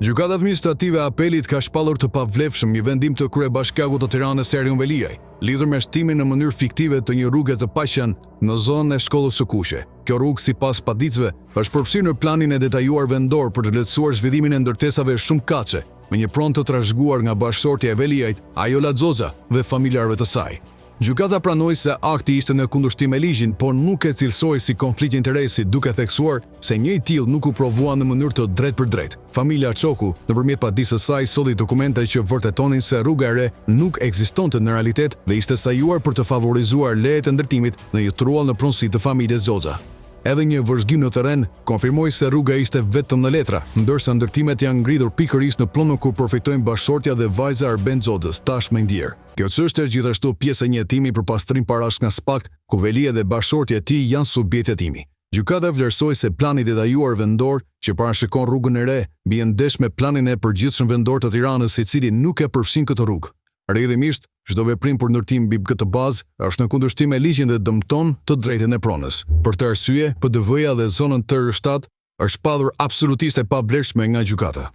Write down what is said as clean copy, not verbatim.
Gjykata administrative e apelit ka shpallur të pavlefshëm një vendim të kryebashkiakut të Tiranës Erjon Veliaj, lidhur me shtimin në mënyrë fiktive të një rruge të paqen në zonën e shkollës së Kushe. Kjo rrugë, sipas paditësve, është përfshirë në planin e detajuar vendor për të lehtësuar zhvillimin e ndërtesave shumëkatëse, me një pronë të trashëguar nga bashkësortja e Veliajt, Ajola Xoza dhe familjarëve të saj. Gjykata pranoi se akti ishte në kundërshtim me ligjin, por nuk e cilësoi si konflikt interesi, duke theksuar se një i tillë nuk u provua në mënyrë të drejtë për drejtë. Familja Çoku, nëpërmjet paditës së saj, solli dokumente që vërtetonin se rruga e re nuk ekzistonte në realitet dhe ishte sajuar për të favorizuar lejet e ndërtimit dhe një truall në pronësi të familjes Xoza. Edhe një vëzhgim në terren konfirmoi se rruga ishte vetëm në letra, ndërsa ndërtimet janë ngritur pikërisht në plonën ku përfitojnë bashkësortja dhe vajza Arben Xozës, tashmë ndjer. Kjo çështje është gjithashtu pjesë e një hetimi për pastrim parash nga SPAKT, ku Velia dhe bashkësortja e tij janë subjekt hetimi. Gjykata vlerësoi se plani detajuar vendor që parashikon rrugën e re bien ndesh me planin e përgjithshëm vendor të Tiranës, i cili nuk e përfshin këtë rrugë. Rrjedhimisht, çdo veprim për ndërtim mbi këtë bazë është në kundërshtim me ligjin dhe dëmton të drejtën e pronës. Për këtë arsye, PDV-ja dhe zonën TR7 është shpallur absolutisht e pavlerëshme nga gjykata.